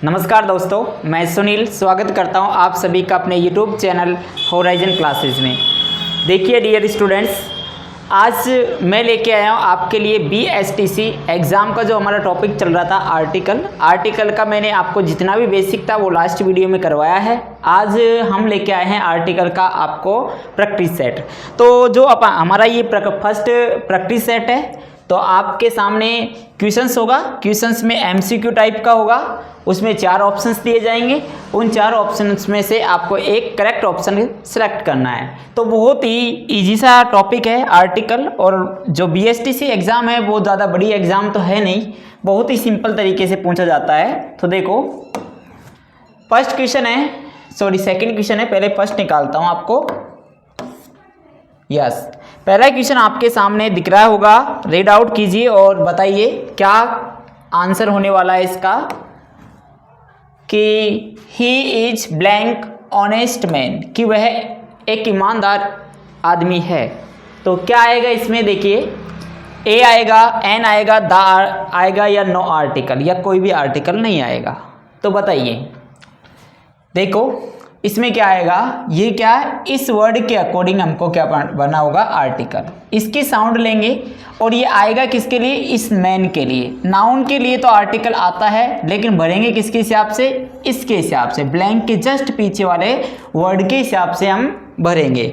नमस्कार दोस्तों, मैं सुनील स्वागत करता हूं आप सभी का अपने YouTube चैनल होराइजन क्लासेस में। देखिए डियर स्टूडेंट्स, आज मैं लेके आया हूं आपके लिए BSTC एग्ज़ाम का जो हमारा टॉपिक चल रहा था आर्टिकल का मैंने आपको जितना भी बेसिक था वो लास्ट वीडियो में करवाया है। आज हम लेके आए हैं आर्टिकल का आपको प्रैक्टिस सेट। तो जो हमारा ये फर्स्ट प्रैक्टिस सेट है, तो आपके सामने क्वेश्चंस होगा। क्वेश्चंस में MCQ टाइप का होगा, उसमें 4 ऑप्शंस दिए जाएंगे। उन 4 ऑप्शंस में से आपको एक करेक्ट ऑप्शन सेलेक्ट करना है। तो बहुत ही इजी सा टॉपिक है आर्टिकल, और जो BSTC एग्ज़ाम है वो ज़्यादा बड़ी एग्ज़ाम तो है नहीं, बहुत ही सिंपल तरीके से पूछा जाता है। तो देखो फर्स्ट क्वेश्चन है, सेकंड क्वेश्चन है, पहले फर्स्ट निकालता हूँ आपको। यस, पहला क्वेश्चन आपके सामने दिख रहा होगा, रीड आउट कीजिए और बताइए क्या आंसर होने वाला है इसका। कि he is blank honest man, कि वह एक ईमानदार आदमी है। तो क्या आएगा इसमें, देखिए ए आएगा, एन आएगा, द आएगा, या नो आर्टिकल, या कोई भी आर्टिकल नहीं आएगा। तो बताइए, देखो इसमें क्या आएगा, ये क्या है, इस वर्ड के अकॉर्डिंग हमको क्या बना होगा आर्टिकल। इसकी साउंड लेंगे और ये आएगा किसके लिए, इस मैन के लिए। नाउन के लिए तो आर्टिकल आता है, लेकिन भरेंगे किसके हिसाब से, इसके हिसाब से, ब्लैंक के जस्ट पीछे वाले वर्ड के हिसाब से हम भरेंगे।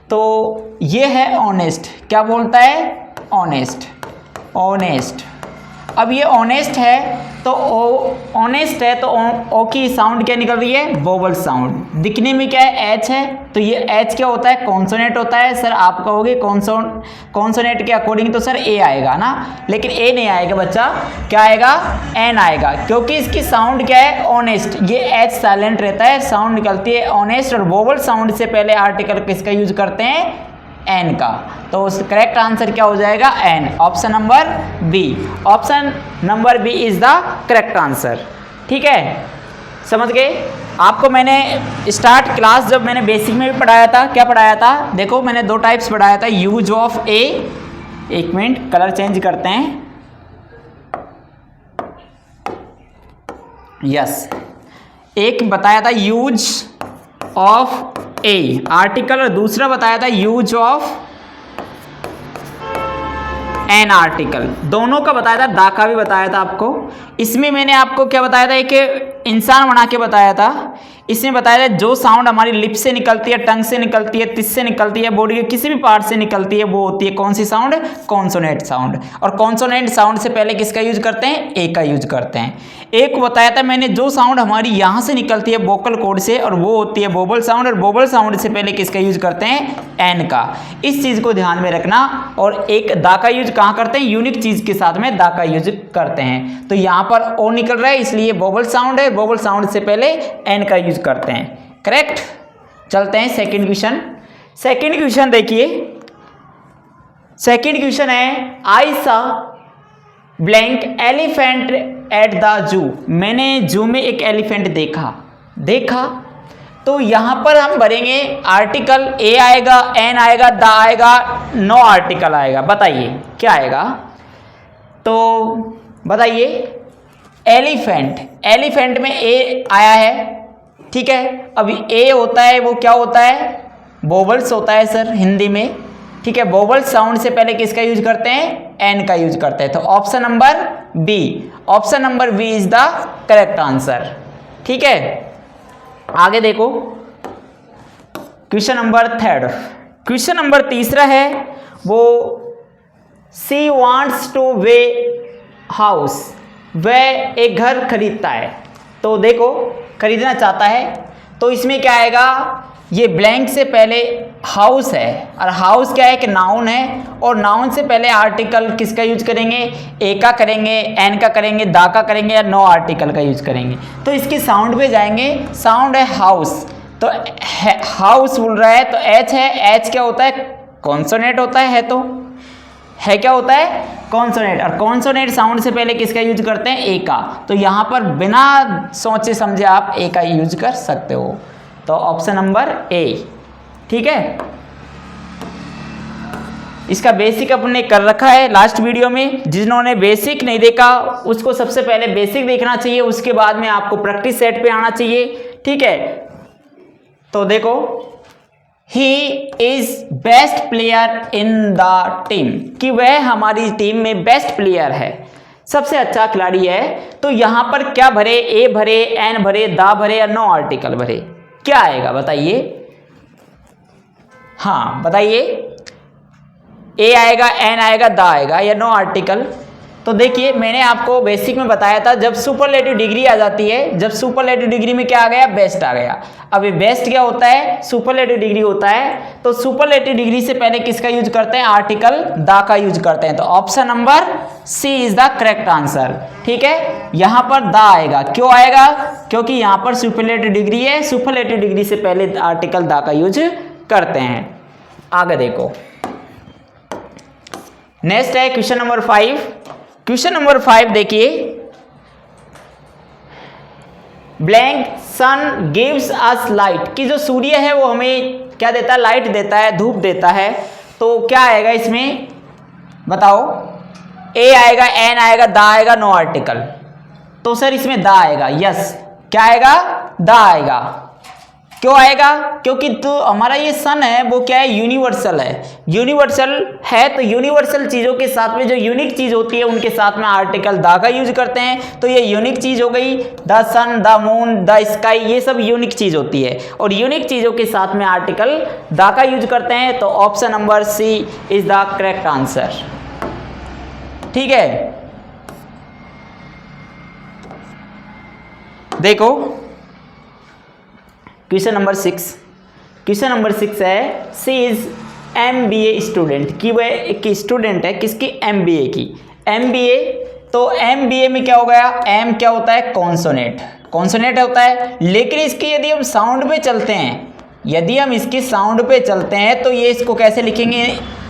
तो ये है ऑनेस्ट, क्या बोलता है, ऑनेस्ट, ऑनेस्ट। अब ये ऑनेस्ट है तो ऑनेस्ट है, तो ओ की साउंड क्या निकल रही है, वोवल साउंड। दिखने में क्या है, एच है, तो ये एच क्या होता है, कॉन्सोनेंट होता है। सर आप कहोगे कॉन्सोनेंट के अकॉर्डिंग तो सर ए आएगा ना, लेकिन ए नहीं आएगा बच्चा, क्या आएगा, एन आएगा, क्योंकि इसकी साउंड क्या है, ऑनेस्ट। ये एच साइलेंट रहता है, साउंड निकलती है ऑनेस्ट, और वोवल साउंड से पहले आर्टिकल किसका यूज करते हैं, एन का। तो उस करेक्ट आंसर क्या हो जाएगा, an, option number B. Option number B is the correct answer. ठीक है, समझ गए। आपको मैंने स्टार्ट क्लास जब मैंने बेसिक में भी पढ़ाया था, क्या पढ़ाया था, देखो मैंने 2 टाइप्स पढ़ाया था, यूज ऑफ ए, एक मिनट कलर चेंज करते हैं। यस, एक बताया था यूज ऑफ ए आर्टिकल, और दूसरा बताया था यूज ऑफ एन आर्टिकल। दोनों का बताया था, दा का भी बताया था आपको। इसमें मैंने आपको क्या बताया था, एक इंसान बना के बताया था। इसमें बताया था जो साउंड हमारी लिप से निकलती है, टंग से निकलती है, तिस से निकलती है, बॉडी के किसी भी पार्ट से निकलती है, वो होती है कौन सी साउंड, कॉन्सोनेंट साउंड। और कॉन्सोनेंट साउंड से पहले किसका यूज करते हैं, ए का यूज करते हैं। एक बताया था मैंने, जो साउंड हमारी यहाँ से निकलती है वोकल कॉर्ड से, और वो होती है वोवल साउंड, और वोवल साउंड से पहले किसका यूज करते हैं, एन का। इस चीज़ को ध्यान में रखना। और एक दा का यूज कहाँ करते हैं, यूनिक चीज़ के साथ में दा का यूज करते हैं। तो यहाँ पर ओ निकल रहा है, इसलिए वोवल साउंड है, वोवल साउंड से पहले एन का यूज करते हैं। करेक्ट। चलते हैं सेकंड क्वेश्चन। सेकंड क्वेश्चन देखिए, सेकंड क्वेश्चन है, आई सा blank elephant at the zoo, मैंने जू में एक एलिफेंट देखा। तो यहां पर हम भरेंगे आर्टिकल, ए आएगा, एन आएगा, द आएगा, नो आर्टिकल आएगा। बताइए क्या आएगा। तो बताइए, एलिफेंट में ए आया है, ठीक है। अभी ए होता है, वो क्या होता है, वोवल्स होता है सर हिंदी में, ठीक है। वोवल साउंड से पहले किसका यूज करते हैं, एन का यूज करते हैं। तो option number B, option number B is the correct answer. ठीक है, आगे देखो question number third. Question number तीसरा है, वो she wants to way house, वह एक घर खरीदता है। तो देखो खरीदना चाहता है, तो इसमें क्या आएगा, ये ब्लैंक से पहले हाउस है, और हाउस क्या है कि नाउन है, और नाउन से पहले आर्टिकल किसका यूज करेंगे, ए का करेंगे, एन का करेंगे, दा का करेंगे, या नो आर्टिकल का यूज करेंगे। तो इसकी साउंड पे जाएंगे, साउंड है हाउस, तो हाउस बोल रहा है, तो एच है, एच क्या होता है, कॉन्सोनेंट होता है, तो है क्या होता है, कॉन्सोनेंट। और कॉन्सोनेंट साउंड से पहले किसका यूज करते हैं, ए का। तो यहां पर बिना सोचे समझे आप ए का यूज कर सकते हो। तो ऑप्शन नंबर ए, ठीक है। इसका बेसिक अपने कर रखा है लास्ट वीडियो में। जिन्होंने बेसिक नहीं देखा उसको सबसे पहले बेसिक देखना चाहिए, उसके बाद में आपको प्रैक्टिस सेट पे आना चाहिए, ठीक है। तो देखो, he is best player in the team, कि वह हमारी टीम में बेस्ट प्लेयर है, सबसे अच्छा खिलाड़ी है। तो यहां पर क्या भरे, ए भरे, एन भरे, दा भरे या नो आर्टिकल भरे, क्या आएगा बताइए? हाँ बताइए, ए आएगा, एन आएगा, दा आएगा या नो आर्टिकल? तो देखिए मैंने आपको बेसिक में बताया था, जब सुपरलेटिव डिग्री आ जाती है, जब सुपरलेटिव डिग्री में क्या आ गया, बेस्ट आ गया। अब ये बेस्ट क्या होता है, सुपरलेटिव डिग्री होता है। तो सुपरलेटिव डिग्री से पहले किसका यूज करते हैं, आर्टिकल दा का यूज करते हैं। तो option number C is the correct answer, ठीक है। यहां पर दा आएगा, क्यों आएगा, क्योंकि यहां पर सुपरलेटिव डिग्री है, सुपरलेटिव डिग्री से पहले आर्टिकल दा का यूज करते हैं। आगे देखो, नेक्स्ट है क्वेश्चन नंबर 5। क्वेश्चन नंबर 5 देखिए, blank sun gives us light, कि जो सूर्य है वो हमें क्या देता है, लाइट देता है, धूप देता है। तो क्या आएगा इसमें बताओ, ए आएगा, एन आएगा, दा आएगा, नो आर्टिकल? तो सर इसमें दा आएगा, यस। क्या आएगा, दा आएगा। क्यों आएगा, क्योंकि तो हमारा ये सन है वो क्या है, यूनिवर्सल है। यूनिवर्सल है तो यूनिवर्सल चीज़ों के साथ में जो यूनिक चीज़ होती है उनके साथ में आर्टिकल दा का यूज करते हैं। तो ये यूनिक चीज़ हो गई, the sun, the moon, the sky, ये सब यूनिक चीज़ होती है और यूनिक चीज़ों के साथ में आर्टिकल दा का यूज करते हैं। तो option number C is the correct answer, ठीक है। देखो क्वेश्चन नंबर 6, क्वेश्चन नंबर 6 है, सी इज MBA स्टूडेंट, कि वह एक स्टूडेंट है किसकी, MBA की। MBA, तो MBA में क्या हो गया, M क्या होता है, कॉन्सोनेंट, कॉन्सोनेंट होता है। लेकिन इसकी यदि हम साउंड पे चलते हैं, यदि हम इसकी साउंड पे चलते हैं तो ये इसको कैसे लिखेंगे,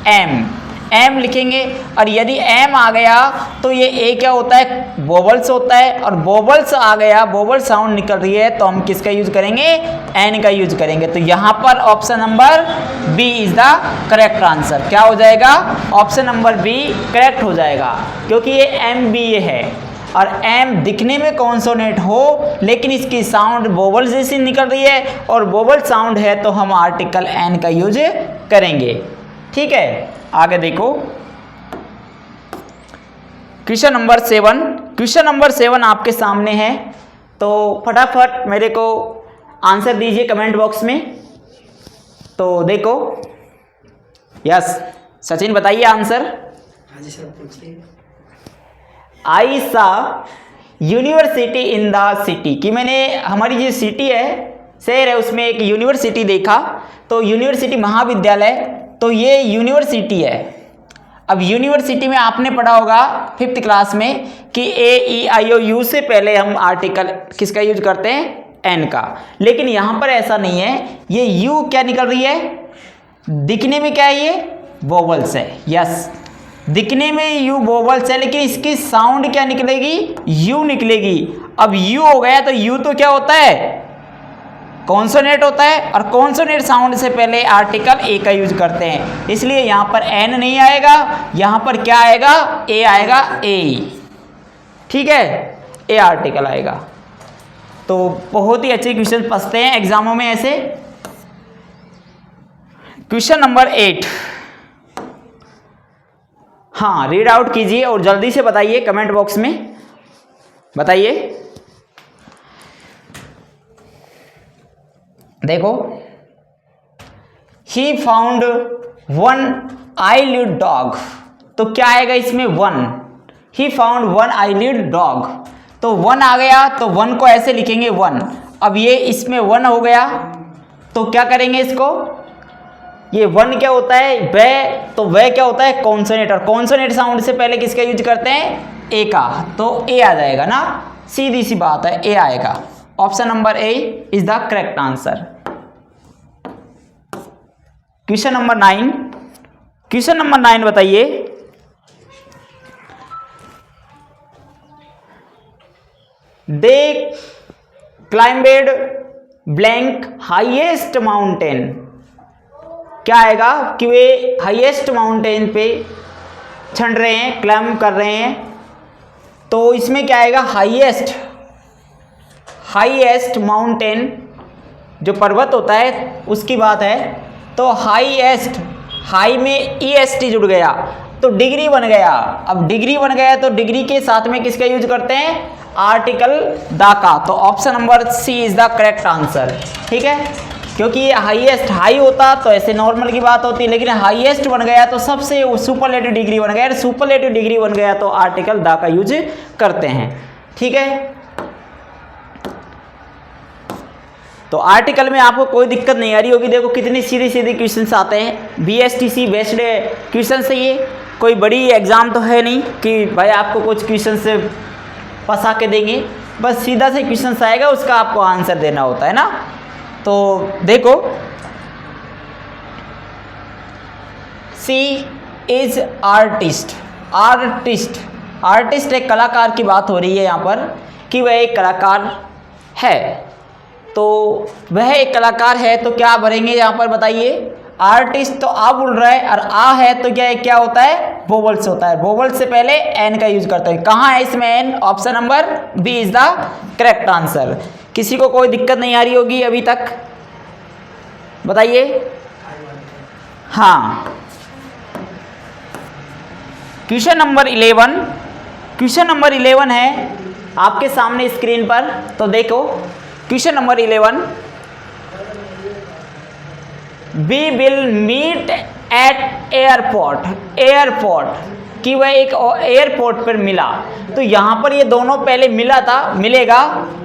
एम लिखेंगे। और यदि एम आ गया तो ये ए क्या होता है, वोवल्स होता है। और वोवल्स आ गया, वोवल साउंड निकल रही है, तो हम किसका यूज करेंगे, एन का यूज करेंगे। तो यहां पर option number B is the correct answer. क्या हो जाएगा, ऑप्शन नंबर बी करेक्ट हो जाएगा, क्योंकि ये MBA है और एम दिखने में कॉन्सोनेंट हो लेकिन इसकी साउंड वोवल जैसी निकल रही है और वोवल साउंड है तो हम आर्टिकल एन का यूज करेंगे, ठीक है। आगे देखो क्वेश्चन नंबर 7, क्वेश्चन नंबर 7 आपके सामने है। तो फटाफट मेरे को आंसर दीजिए कमेंट बॉक्स में। तो देखो, यस सचिन बताइए आंसर। हाँ जी सर पूछिए। आई सा यूनिवर्सिटी इन द सिटी, कि मैंने हमारी जो सिटी है, शहर है, उसमें एक यूनिवर्सिटी देखा। तो यूनिवर्सिटी महाविद्यालय, तो ये यूनिवर्सिटी है। अब यूनिवर्सिटी में आपने पढ़ा होगा 5th क्लास में कि AEIOU से पहले हम आर्टिकल किसका यूज करते हैं, एन का। लेकिन यहां पर ऐसा नहीं है, ये यू क्या निकल रही है, दिखने में क्या है, ये वोवल्स है, यस दिखने में यू वोवल्स है, लेकिन इसकी साउंड क्या निकलेगी, यू निकलेगी। अब यू हो गया तो यू तो क्या होता है, कॉन्सोनेंट होता है और कॉन्सोनेंट साउंड से पहले आर्टिकल ए का यूज करते हैं, इसलिए यहां पर एन नहीं आएगा, यहां पर क्या आएगा, ए आएगा, ए, ठीक है, ए आर्टिकल आएगा। तो बहुत ही अच्छे क्वेश्चन पूछते हैं एग्जामों में ऐसे। क्वेश्चन नंबर 8, हाँ रीड आउट कीजिए और जल्दी से बताइए कमेंट बॉक्स में, बताइए। देखो, he found one eyelid dog, तो क्या आएगा इसमें, one, he found one eyelid dog, तो वन आ गया तो वन को ऐसे लिखेंगे वन। अब ये इसमें वन हो गया तो क्या करेंगे इसको, ये वन क्या होता है, वह, तो वह क्या होता है, कॉन्सोनेंट, और कॉन्सोनेंट साउंड से पहले किसका यूज करते हैं, ए का, तो ए आ जाएगा ना, सीधी सी बात है, ए आएगा। Option number A is the correct answer. Question number 9, question number 9 बताइए। दे क्लाइंबेड ब्लैंक हाईएस्ट माउंटेन, क्या आएगा कि वे हाईएस्ट माउंटेन पे चढ़ रहे हैं, क्लाइंब कर रहे हैं। तो इसमें क्या आएगा, हाईएस्ट माउंटेन जो पर्वत होता है उसकी बात है। तो हाईएस्ट, हाई में EST जुड़ गया तो डिग्री बन गया। अब डिग्री बन गया तो डिग्री के साथ में किसका यूज करते हैं, आर्टिकल द का। तो option number C is the correct answer. ठीक है, क्योंकि ये हाईएस्ट, हाई होता तो ऐसे नॉर्मल की बात होती, लेकिन हाईएस्ट बन गया तो सबसे सुपरलेटिव डिग्री बन गया। सुपरलेटिव डिग्री बन गया तो आर्टिकल द का यूज करते हैं। ठीक है, तो आर्टिकल में आपको कोई दिक्कत नहीं आ रही होगी। देखो कितनी सीधे सीधे क्वेश्चंस आते हैं, BSTC बेस्ड क्वेश्चन है ये, कोई बड़ी एग्जाम तो है नहीं कि भाई आपको कुछ क्वेश्चन से फंसा के देंगे, बस सीधा से क्वेश्चन आएगा उसका आपको आंसर देना होता है ना। तो देखो, सी इज आर्टिस्ट। आर्टिस्ट एक कलाकार की बात हो रही है यहाँ पर कि वह एक कलाकार है। तो वह एक कलाकार है तो क्या भरेंगे यहाँ पर बताइए, आर्टिस्ट तो आ बोल रहा है और आ है तो क्या होता है, वोवल्स होता है। वोवल्स से पहले एन का यूज करते हैं। कहाँ है इसमें an, option number B is the correct answer. किसी को कोई दिक्कत नहीं आ रही होगी अभी तक, बताइए। हाँ, क्वेश्चन नंबर 11 है आपके सामने स्क्रीन पर। तो देखो question number 11, we will meet at airport कि वह एक एयरपोर्ट पर मिला। तो यहाँ पर ये दोनों पहले मिला था, मिलेगा।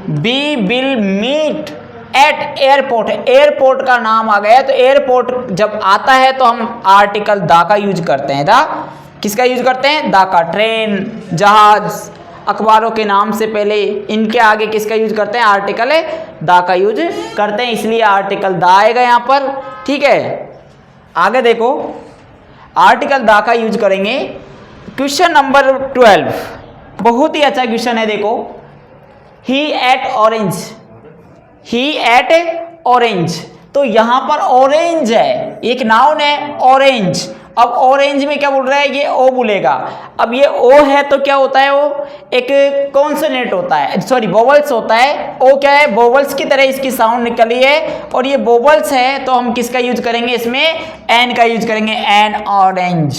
We will meet at airport का नाम आ गया। तो एयरपोर्ट जब आता है तो हम आर्टिकल दा का यूज करते हैं। दा किसका यूज करते हैं, दा का। ट्रेन, जहाज, अखबारों के नाम से पहले इनके आगे किसका यूज करते हैं, आर्टिकल दा का यूज करते हैं, इसलिए आर्टिकल दा आएगा यहाँ पर। ठीक है, आगे देखो, आर्टिकल दा का यूज करेंगे। क्वेश्चन नंबर 12 बहुत ही अच्छा क्वेश्चन है। देखो, ही एट ऑरेंज। तो यहाँ पर ऑरेंज है, एक नाउन है ऑरेंज। अब ऑरेंज में क्या बोल रहा है, ये ओ बोलेगा। अब ये ओ है तो क्या होता है, वो एक कॉन्सोनेंट होता है, सॉरी वोवल्स होता है। ओ क्या है, वोवल्स की तरह इसकी साउंड निकली है और ये वोवल्स है तो हम किसका यूज करेंगे, इसमें एन का यूज करेंगे। एन ऑरेंज,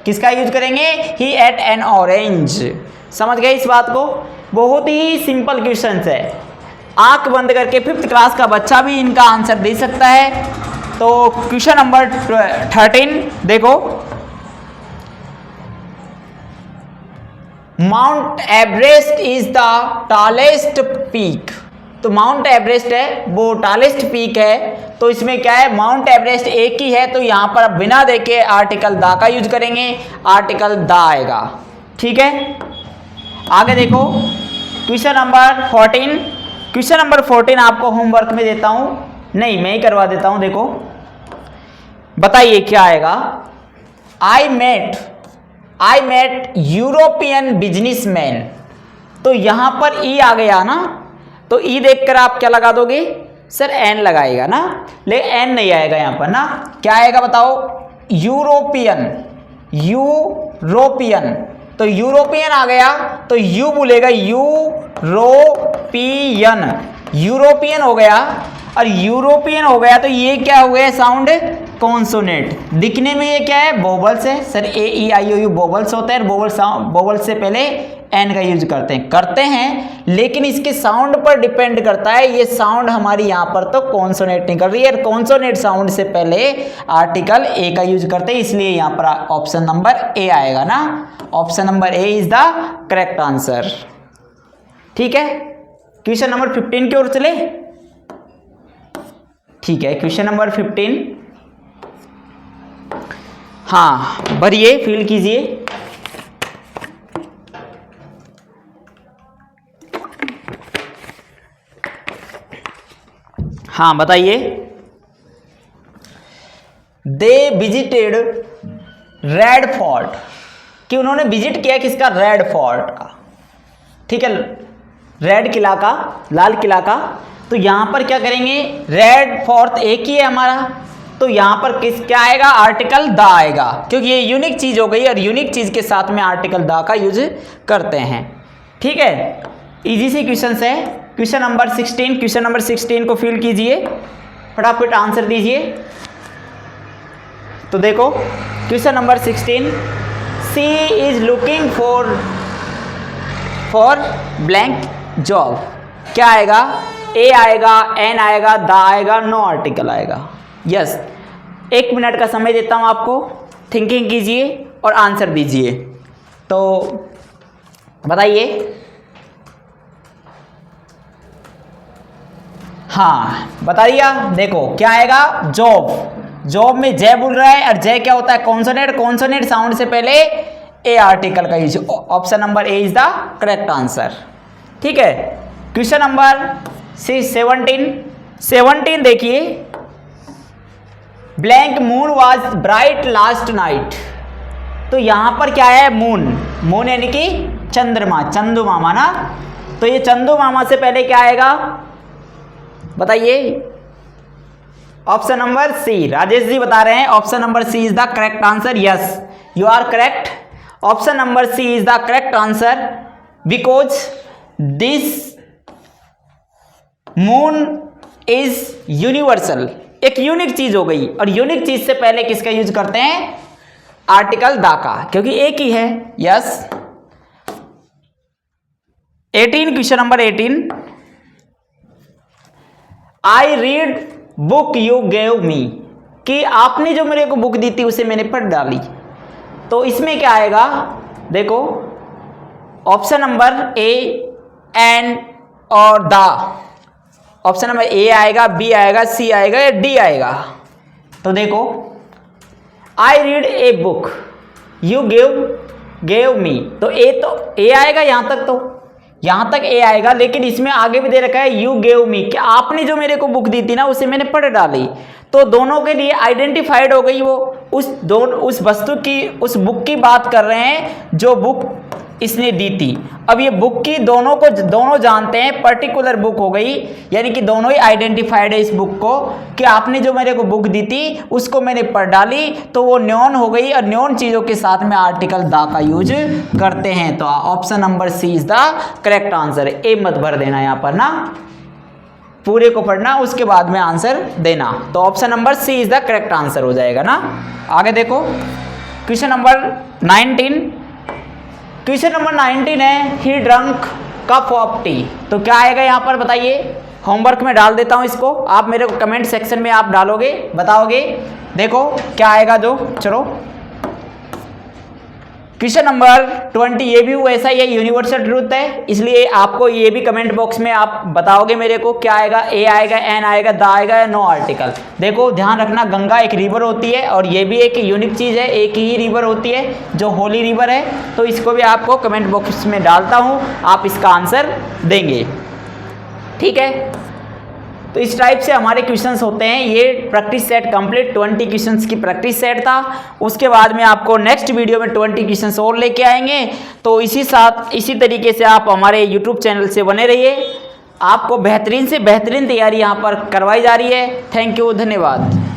किसका यूज करेंगे, ही एट एन ऑरेंज। समझ गए इस बात को, बहुत ही सिंपल क्वेश्चन है। आंख बंद करके 5th क्लास का बच्चा भी इनका आंसर दे सकता है। तो क्वेश्चन नंबर 13 देखो, mount Everest is the tallest peak. तो माउंट एवरेस्ट है वो टॉलेस्ट पीक है। तो इसमें क्या है, माउंट एवरेस्ट एक ही है तो यहाँ पर अब बिना देखे आर्टिकल दा का यूज करेंगे, आर्टिकल दा आएगा। ठीक है, आगे देखो क्वेश्चन नंबर 14। क्वेश्चन नंबर 14 आपको होमवर्क में देता हूं, नहीं मैं ही करवा देता हूं। देखो बताइए क्या आएगा। I met European businessman. तो यहां पर ई आ गया ना, तो ई देखकर आप क्या लगा दोगे, सर एन लगाएगा ना, लेकिन एन नहीं आएगा यहां पर ना। क्या आएगा बताओ, यूरोपियन। तो यूरोपियन आ गया तो यू बोलेगा, यूरोपियन हो गया। और यूरोपियन हो गया तो ये क्या हो गया, साउंड कॉन्सोनेंट। दिखने में ये क्या है, वोवल्स है sir, A E I O U vowels होते हैं। वोवल्स से पहले एन का यूज करते हैं, लेकिन इसके साउंड पर डिपेंड करता है। ये साउंड हमारी यहाँ पर तो कॉन्सोनेंट निकल रही है, कॉन्सोनेंट साउंड से पहले आर्टिकल ए का यूज करते हैं, इसलिए यहाँ पर ऑप्शन नंबर ए आएगा ना। Option number A is the correct answer. ठीक है, क्वेश्चन नंबर 15 की ओर चले। ठीक है, क्वेश्चन नंबर 15, हाँ भरिए, फिल कीजिए। हाँ बताइए। दे विजिटेड रेड फोर्ट, कि उन्होंने विजिट किया किसका, रेड फोर्ट का। ठीक है, रेड किला का, लाल किला का। तो यहां पर क्या करेंगे, रेड फोर्ट एक ही है हमारा, तो यहाँ पर क्या आएगा, आर्टिकल द आएगा, क्योंकि ये यूनिक चीज हो गई और यूनिक चीज के साथ में आर्टिकल द का यूज करते हैं। ठीक है, इजी से क्वेश्चन है। क्वेश्चन नंबर 16, क्वेश्चन नंबर 16 को फिल कीजिए, फटाफट आंसर दीजिए। तो देखो question number 16, she is looking for blank job. क्या आएगा, ए आएगा, एन आएगा, द आएगा, नो आर्टिकल आएगा। यस, 1 मिनट का समय देता हूं आपको, थिंकिंग कीजिए और आंसर दीजिए। तो बताइए। हाँ बता दिया। देखो क्या आएगा, जॉब। जॉब में जय बोल रहा है और जय क्या होता है, कॉन्सोनेंट। कॉन्सोनेंट साउंड से पहले ए आर्टिकल का use. Option number A is the correct answer. ठीक है, क्वेश्चन नंबर 17 देखिए, blank moon was bright last night. तो यहां पर क्या है, मून। मून यानी कि चंद्रमा, चंदू मामा ना। तो ये चंदू मामा से पहले क्या आएगा बताइए। Option number C, Rajesh ji बता रहे हैं option number C is the correct answer. Yes, you are correct. Option number C is the correct answer because this moon is universal. एक यूनिक चीज हो गई, और यूनिक चीज से पहले किसका यूज करते हैं, आर्टिकल द का, क्योंकि एक ही है। Yes, 18, question number 18, I read book you gave me. कि आपने जो मेरे को बुक दी थी उसे मैंने पढ़ डाली। तो इसमें क्या आएगा, देखो ऑप्शन नंबर ए, एन और द। ऑप्शन नंबर ए आएगा, बी आएगा, सी आएगा या डी आएगा। तो देखो, I read a book you gave me, तो ए आएगा। यहां तक ए आएगा, लेकिन इसमें आगे भी दे रखा है यू गेव मी, कि आपने जो मेरे को बुक दी थी ना उसे मैंने पढ़ डाली। तो दोनों के लिए आइडेंटिफाइड हो गई। वो उस वस्तु की, उस बुक की बात कर रहे हैं जो बुक इसने दी थी। अब ये बुक की दोनों जानते हैं, पर्टिकुलर बुक हो गई, यानी कि दोनों ही आइडेंटिफाइड है इस बुक को, कि आपने जो मेरे को बुक दी थी उसको मैंने पढ़ डाली, तो वो न्योन हो गई। और न्योन चीजों के साथ में आर्टिकल द का यूज करते हैं। तो option number C is the correct answer. A मत भर देना यहाँ पर ना, पूरे को पढ़ना उसके बाद में आंसर देना। तो option number C is the correct answer हो जाएगा ना। आगे देखो क्वेश्चन नंबर 19, क्वेश्चन नंबर 19 है, ही ड्रंक कप ऑफ टी। तो क्या आएगा यहाँ पर बताइए। होमवर्क में डाल देता हूँ इसको, आप मेरे को कमेंट सेक्शन में आप डालोगे, बताओगे। देखो क्या आएगा जो, चलो क्वेश्चन नंबर 20, ये भी वैसा ही है, यूनिवर्सल ट्रूथ है, इसलिए आपको ये भी कमेंट बॉक्स में आप बताओगे मेरे को क्या आएगा। ए आएगा, एन आएगा, द आएगा या नो आर्टिकल। देखो ध्यान रखना, गंगा एक रिवर होती है और ये भी एक यूनिक चीज़ है, एक ही रिवर होती है जो होली रिवर है। तो इसको भी आपको कमेंट बॉक्स में डालता हूँ, आप इसका आंसर देंगे। ठीक है, तो इस टाइप से हमारे क्वेश्चंस होते हैं। ये प्रैक्टिस सेट कंप्लीट 20 क्वेश्चंस की प्रैक्टिस सेट था। उसके बाद में आपको नेक्स्ट वीडियो में 20 क्वेश्चंस और लेके आएंगे। तो इसी तरीके से आप हमारे यूट्यूब चैनल से बने रहिए। आपको बेहतरीन से बेहतरीन तैयारी यहाँ पर करवाई जा रही है। थैंक यू, धन्यवाद।